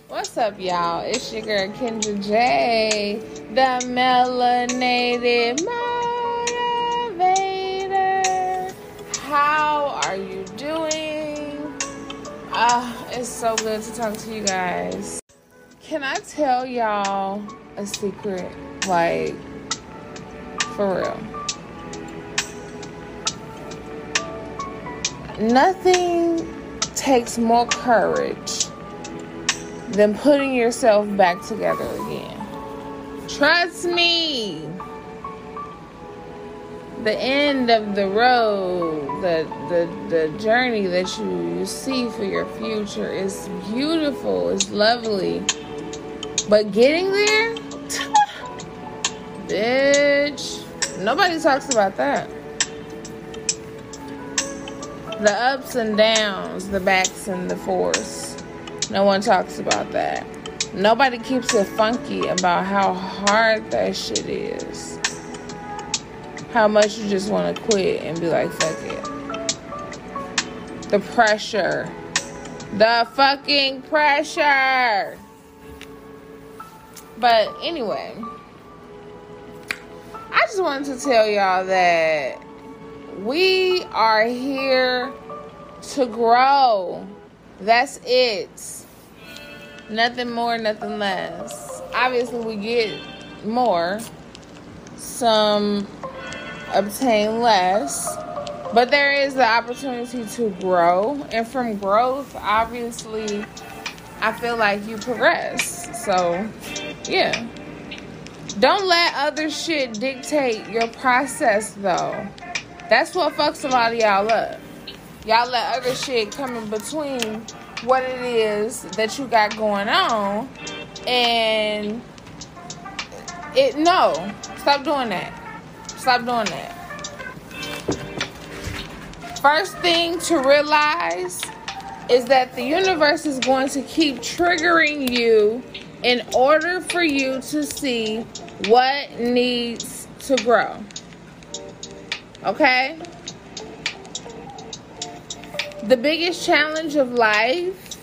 What's up, y'all? It's your girl Kendra J, the melanated motivator. How are you doing? It's so good to talk to you guys. Can I tell y'all a secret? Like, for real. Nothing takes more courage than putting yourself back together again. Trust me. The end of the road, the journey that you see for your future is beautiful, it's lovely. But getting there, bitch, nobody talks about that. The ups and downs, the backs and the forths. No one talks about that. Nobody keeps it funky about how hard that shit is. How much you just want to quit and be like, fuck it. The pressure. The fucking pressure. But anyway, I just wanted to tell y'all that we are here to grow. That's it. Nothing more, nothing less. Obviously, we get more. Some obtain less. But there is the opportunity to grow. And from growth, obviously, I feel like you progress. So, yeah. Don't let other shit dictate your process, though. That's what fucks a lot of y'all up. Y'all let other shit come in between what it is that you got going on. And no. Stop doing that. Stop doing that. First thing to realize is that the universe is going to keep triggering you in order for you to see what needs to grow. Okay? The biggest challenge of life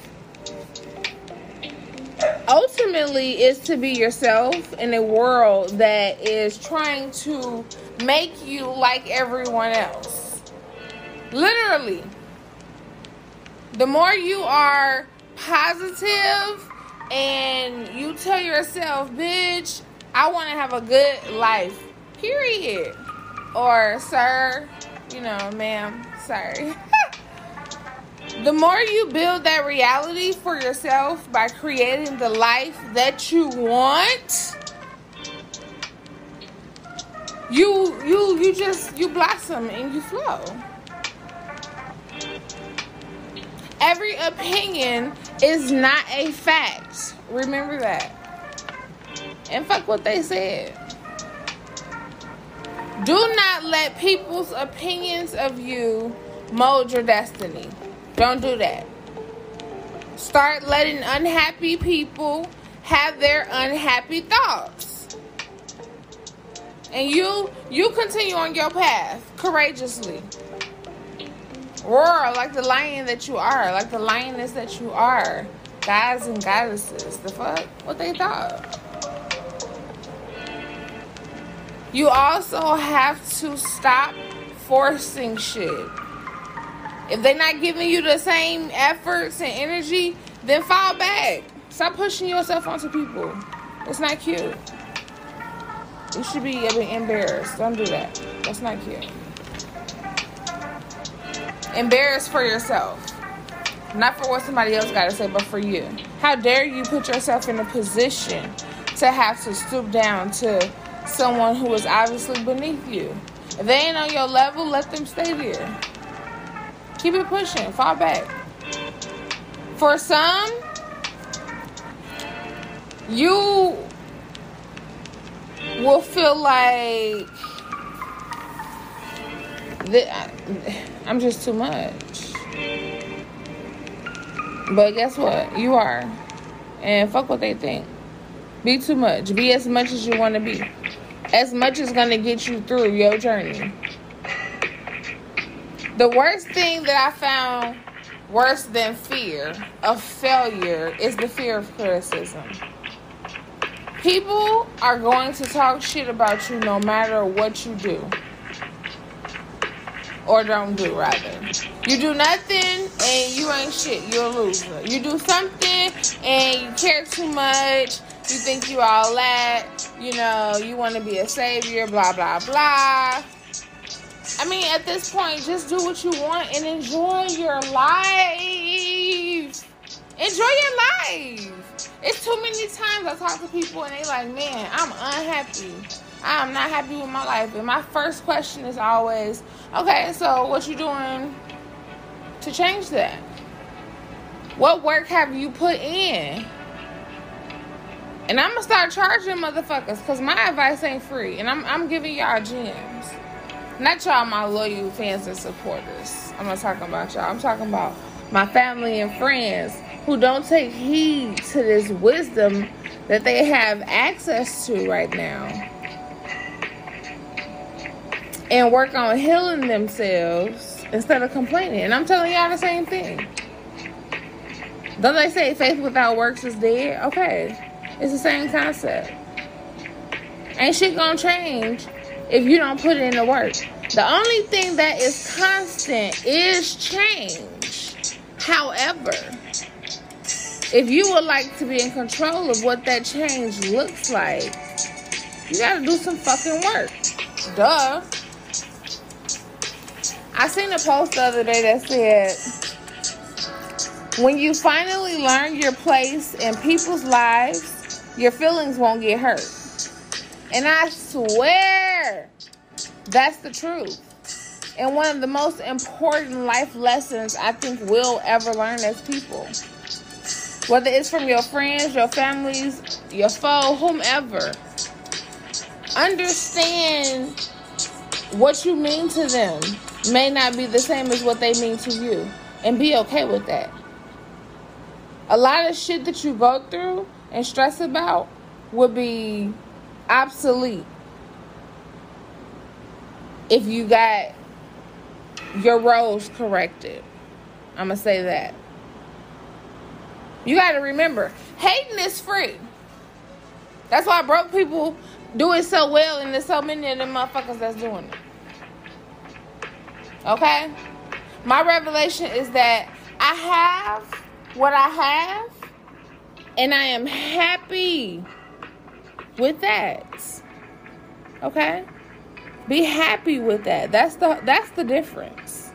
ultimately is to be yourself in a world that is trying to make you like everyone else. Literally. The more you are positive and you tell yourself, bitch, I want to have a good life, period. Or, sir, ma'am, sorry. The more you build that reality for yourself by creating the life that you want, you blossom and you flow. Every opinion is not a fact. Remember that. And fuck what they said. Do not let people's opinions of you mold your destiny. Don't do that. Start letting unhappy people have their unhappy thoughts. And you continue on your path courageously. Roar like the lion that you are, like the lioness that you are. Gods and goddesses. The fuck? What they thought? You also have to stop forcing shit. If they're not giving you the same efforts and energy, then fall back. Stop pushing yourself onto people. It's not cute. You should be embarrassed. Don't do that. That's not cute. Embarrassed for yourself. Not for what somebody else got to say, but for you. How dare you put yourself in a position to have to stoop down to someone who is obviously beneath you. If they ain't on your level, let them stay there. Keep it pushing. Fall back. For some, you will feel like I'm just too much. But guess what? You are. And fuck what they think. Be too much. Be as much as you want to be. As much as going to get you through your journey. The worst thing that I found worse than fear of failure is the fear of criticism. People are going to talk shit about you no matter what you do. Or don't do, rather. You do nothing and you ain't shit. You're a loser. You do something and you care too much. You think you all that. You know, you want to be a savior, blah, blah, blah. I mean, at this point, just do what you want and enjoy your life. Enjoy your life. It's too many times I talk to people and they like, man, I'm unhappy. I'm not happy with my life. And my first question is always, okay, so what you doing to change that? What work have you put in? And I'm going to start charging motherfuckers because my advice ain't free. And I'm giving y'all gems. Not y'all, my loyal fans and supporters. I'm not talking about y'all. I'm talking about my family and friends who don't take heed to this wisdom that they have access to right now. And work on healing themselves instead of complaining. And I'm telling y'all the same thing. Don't they say faith without works is dead? Okay. It's the same concept. Ain't shit gonna change if you don't put in the work. The only thing that is constant is change. However, if you would like to be in control of what that change looks like, you gotta do some fucking work. Duh. I seen a post the other day that said, when you finally learn your place in people's lives, your feelings won't get hurt. And I swear that's the truth. And one of the most important life lessons I think we'll ever learn as people. Whether it's from your friends, your families, your foe, whomever. Understand what you mean to them may not be the same as what they mean to you. And be okay with that. A lot of shit that you go through and stress about will be obsolete if you got your roles corrected. I'm going to say that. You got to remember, hating is free. That's why broke people do it so well, and there's so many of them motherfuckers that's doing it. Okay? My revelation is that I have what I have, and I am happy with that. Okay? Be happy with that. That's the difference.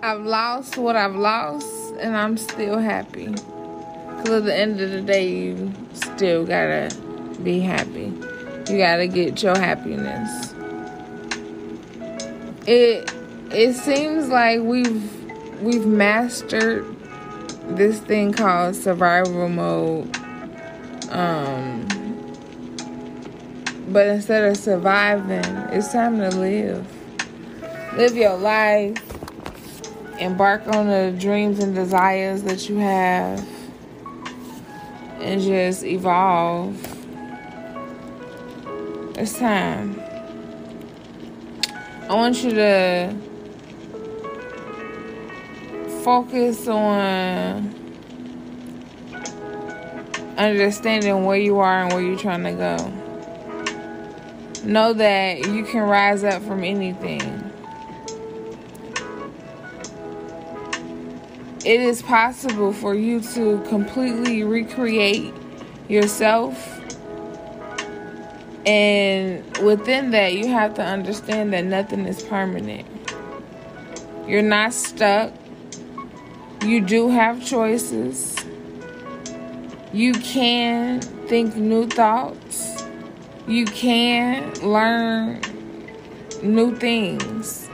I've lost what I've lost, and I'm still happy. Because at the end of the day, you still gotta be happy. You gotta get your happiness. It seems like we've mastered this thing called survival mode. But instead of surviving, it's time to live. Live your life. Embark on the dreams and desires that you have. And just evolve. It's time. I want you to focus on understanding where you are and where you're trying to go. Know that you can rise up from anything. It is possible for you to completely recreate yourself. And within that, you have to understand that nothing is permanent. You're not stuck. You do have choices. You can think new thoughts. You can learn new things.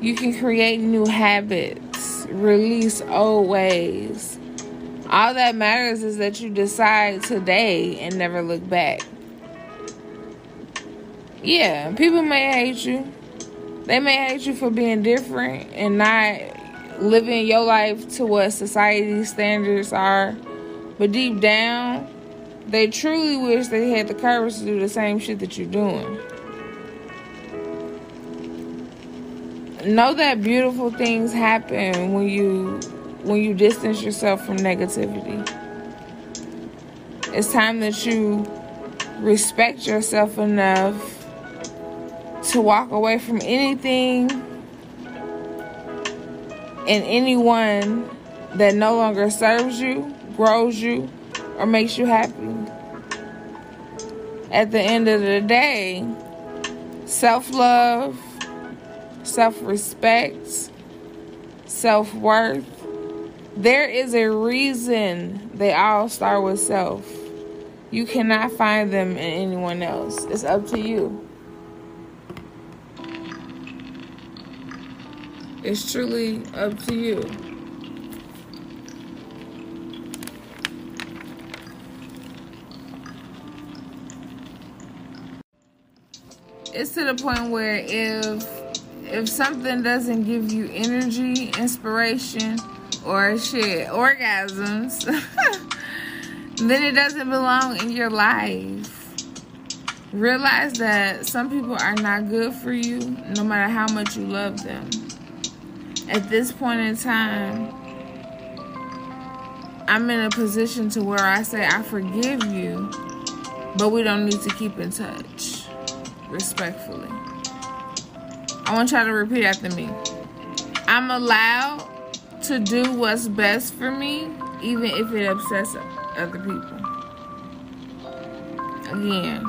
You can create new habits. Release old ways. All that matters is that you decide today and never look back. Yeah, people may hate you. They may hate you for being different and not living your life to what society's standards are. But deep down, they truly wish they had the courage to do the same shit that you're doing. Know that beautiful things happen when you distance yourself from negativity. It's time that you respect yourself enough to walk away from anything and anyone that no longer serves you, grows you, or makes you happy. At the end of the day, self-love, self-respect, self-worth, there is a reason they all start with self. You cannot find them in anyone else. It's up to you. It's truly up to you. It's to the point where if something doesn't give you energy, inspiration, or orgasms, then it doesn't belong in your life. Realize that some people are not good for you, no matter how much you love them. At this point in time, I'm in a position to where I say I forgive you, but we don't need to keep in touch. Respectfully. I want y'all to repeat after me. I'm allowed to do what's best for me, even if it upsets other people. Again,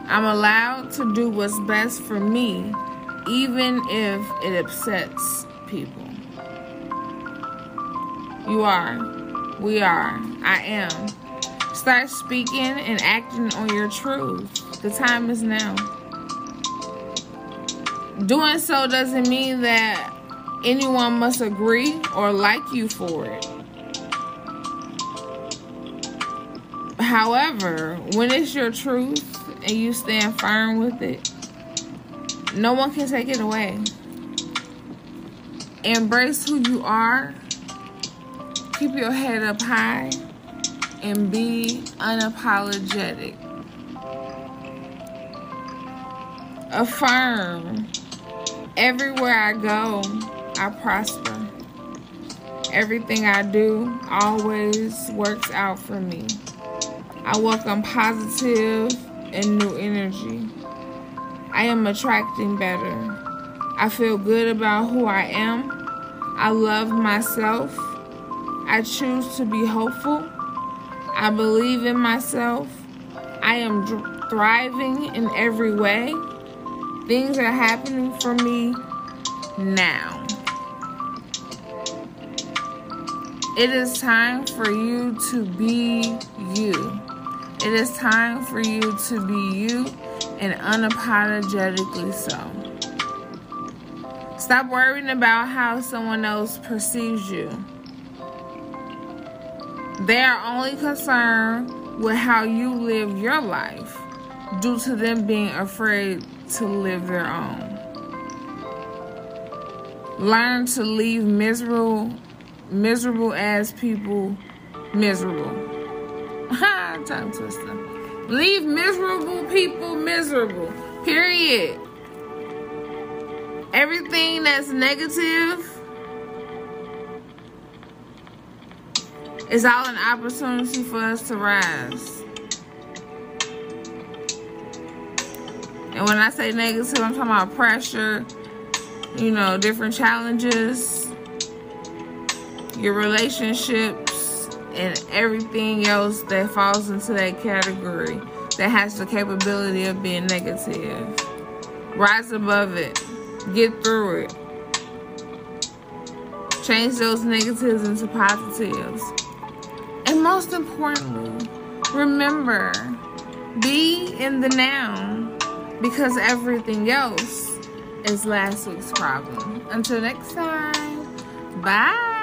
I'm allowed to do what's best for me, even if it upsets people. You are. We are. I am. Start speaking and acting on your truth. The time is now. Doing so doesn't mean that anyone must agree or like you for it. However, when it's your truth and you stand firm with it, no one can take it away. Embrace who you are. Keep your head up high and be unapologetic. Affirm. Everywhere I go, I prosper. Everything I do always works out for me. I welcome positive and new energy. I am attracting better. I feel good about who I am. I love myself. I choose to be hopeful. I believe in myself. I am thriving in every way. Things are happening for me now. It is time for you to be you. It is time for you to be you, and unapologetically so. Stop worrying about how someone else perceives you. They are only concerned with how you live your life due to them being afraid to live their own. Learn to leave miserable ass people miserable. Ha, tongue twister. Leave miserable people miserable. Period. Everything that's negative is all an opportunity for us to rise. And when I say negative, I'm talking about pressure, different challenges, your relationships, and everything else that falls into that category that has the capability of being negative. Rise above it. Get through it. Change those negatives into positives. And most importantly, remember, be in the now. Because everything else is last week's problem. Until next time, bye.